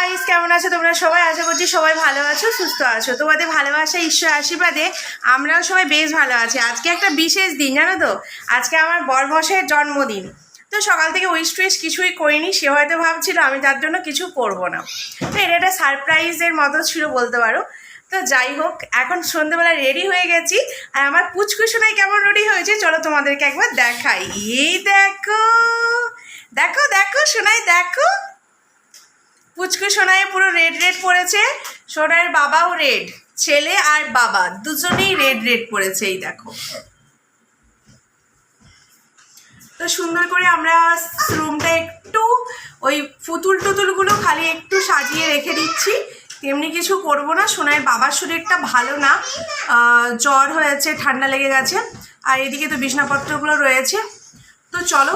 Guys, কেমন আছো তোমরা সবাই? আশা করছি সবাই ভালো আছো, সুস্থ আছো। তোমাদের ভালোবাসা, ঈশ্বর আশীর্বাদে আমরাও সবাই বেশ ভালো আছি। আজকে একটা বিশেষ দিন, জানো তো? আজকে আমার বরমশাইয়ের জন্মদিন। তো সকাল থেকে উইশ টুইশ কিছুই করিনি। সে হয়তো ভাবছিল আমি তার জন্য কিছু করব না, তো এটা একটা সারপ্রাইজের মতো ছিল বলতে পারো। তো যাই হোক, এখন সন্ধ্যেবেলা রেডি হয়ে গেছি। আর আমার পুচকু সোনাই কেমন রেডি হয়েছে চলো তোমাদেরকে একবার দেখাই। এই দেখো দেখো দেখো সোনাই, দেখো পুচকু সোনাই পুরো রেড রেড পরেছে। সোনাইয়ের বাবাও রেড, ছেলে আর বাবা দুজনেই রেড রেড পরেছে। এই দেখো, তো সুন্দর করে আমরা রুমটা একটু ওই পুতুল টুতুলগুলো খালি একটু সাজিয়ে রেখে দিচ্ছি। তেমনি কিছু করব না। সোনাইয়ের বাবার শরীরটা ভালো না, জ্বর হয়েছে, ঠান্ডা লেগে গেছে। আর এদিকে তো বিছনাপত্রগুলো রয়েছে। তো চলো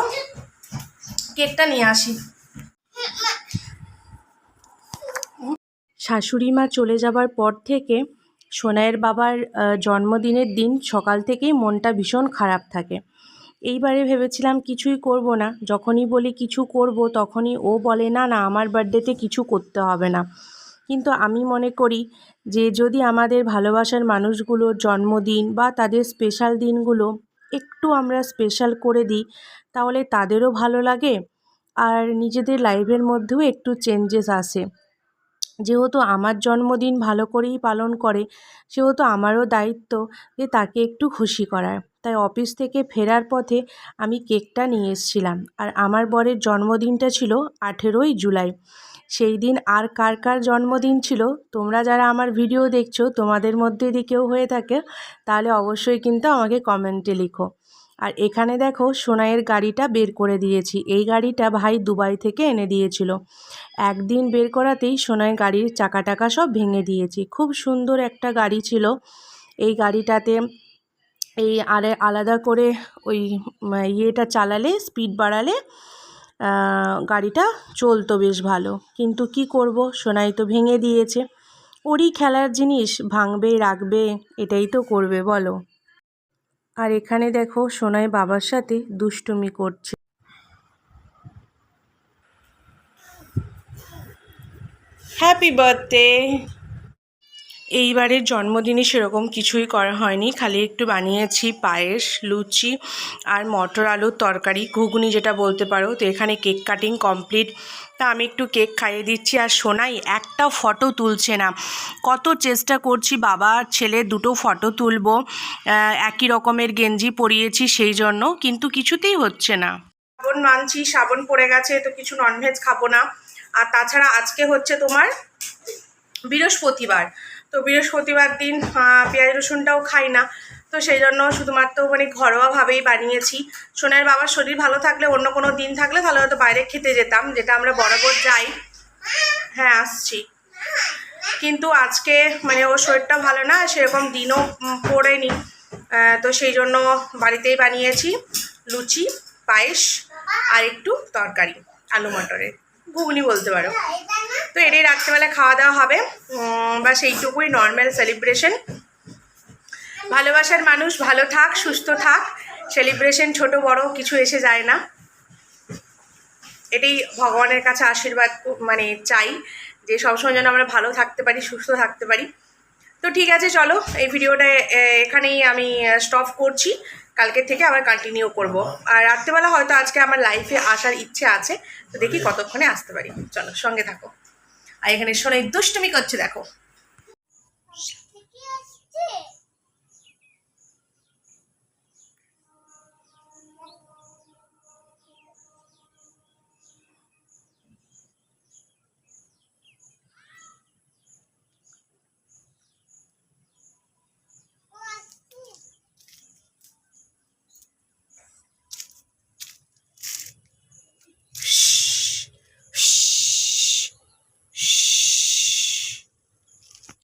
কেকটা নিয়ে আসি। শাশুড়ি মা চলে যাবার পর থেকে সোনাইয়ের বাবার জন্মদিনের দিন সকাল থেকেই মনটা ভীষণ খারাপ থাকে। এইবারে ভেবেছিলাম কিছুই করব না, যখনই বলি কিছু করব তখনই ও বলে না না আমার বার্থডেতে কিছু করতে হবে না। কিন্তু আমি মনে করি যে যদি আমাদের ভালোবাসার মানুষগুলোর জন্মদিন বা তাদের স্পেশাল দিনগুলো একটু আমরা স্পেশাল করে দিই, তাহলে তাদেরও ভালো লাগে আর নিজেদের লাইফের মধ্যেও একটু চেঞ্জেস আসে। যেহেতু আমার জন্মদিন ভালো করেই পালন করে, সেহেতু আমারও দায়িত্ব যে তাকে একটু খুশি করার। তাই অফিস থেকে ফেরার পথে আমি কেকটা নিয়ে এসেছিলাম। আর আমার বরের জন্মদিনটা ছিল 18ই জুলাই। সেই দিন আর কার কার জন্মদিন ছিল, তোমরা যারা আমার ভিডিও দেখছো তোমাদের মধ্যে যদি কেউ হয়ে থাকে তাহলে অবশ্যই কিন্তু আমাকে কমেন্টে লিখো। আর এখানে দেখো সোনাইয়ের গাড়িটা বের করে দিয়েছি। এই গাড়িটা ভাই দুবাই থেকে এনে দিয়েছিল। একদিন বের করাতেই সোনাই গাড়ির চাকা টাকা সব ভেঙে দিয়েছি। খুব সুন্দর একটা গাড়ি ছিল। এই গাড়িটাতে এই আলাদা করে ওই ইয়েটা চালালে, স্পিড বাড়ালে গাড়িটা চলতো বেশ ভালো। কিন্তু কি করব, সোনাই তো ভেঙে দিয়েছে। ওরই খেলার জিনিস, ভাঙবে রাখবে এটাই তো করবে বলো। আর এখানে দেখো সোনাই বাবার সাথে দুষ্টুমি করছে। Happy birthday. এইবারের জন্মদিনে সেরকম কিছুই করা হয়নি, খালি একটু বানিয়েছি পায়েস, লুচি আর মটর আলুর তরকারি, ঘুগনি যেটা বলতে পারো। তো এখানে কেক কাটিং কমপ্লিট। তা আমি একটু কেক খাইয়ে দিচ্ছি। আর সোনাই একটা ফটো তুলছে না। কত চেষ্টা করছি, বাবা আর ছেলে দুটো ফটো তুলবো, একই রকমের গেঞ্জি পরিয়েছি সেই জন্য, কিন্তু কিছুতেই হচ্ছে না। শ্রাবণ মানছি, শ্রাবণ পড়ে গেছে, তো কিছু ননভেজ খাবো না। আর তাছাড়া আজকে হচ্ছে তোমার বৃহস্পতিবার। তো বৃহস্পতিবার দিন পেঁয়াজ রসুনটাও খাই না। তো সেই জন্য শুধুমাত্র মানে ঘরোয়াভাবেই বানিয়েছি। সোনার বাবার শরীর ভালো থাকলে, অন্য কোনো দিন থাকলে তাহলে হয়তো বাইরে খেতে যেতাম, যেটা আমরা বরাবর যাই। হ্যাঁ আসছি, কিন্তু আজকে মানে ওর শরীরটা ভালো না, সেরকম দিনও পড়েনি। তো সেই জন্য বাড়িতেই বানিয়েছি লুচি, পায়েস আর একটু তরকারি, আলু মটরের ঘুগনি বলতে পারো। তো এটাই রাত্রেবেলা খাওয়া দাওয়া হবে। বা সেইটুকুই নর্মাল সেলিব্রেশন। ভালোবাসার মানুষ ভালো থাক, সুস্থ থাক। সেলিব্রেশন ছোট বড় কিছু এসে যায় না। এটাই ভগবানের কাছে আশীর্বাদ মানে চাই, যে সবসময় যেন আমরা ভালো থাকতে পারি, সুস্থ থাকতে পারি। তো ঠিক আছে, চলো এই ভিডিওটা এখানেই আমি স্টপ করছি। কালকে থেকে আবার কন্টিনিউ করব। আর রাত্রেবেলা হয়তো আজকে আমার লাইফে আসার ইচ্ছে আছে, তো দেখি কতক্ষণে আসতে পারি। চলো সঙ্গে থাকো। আর এখানে সোনাই দুষ্টুমি করছে দেখো।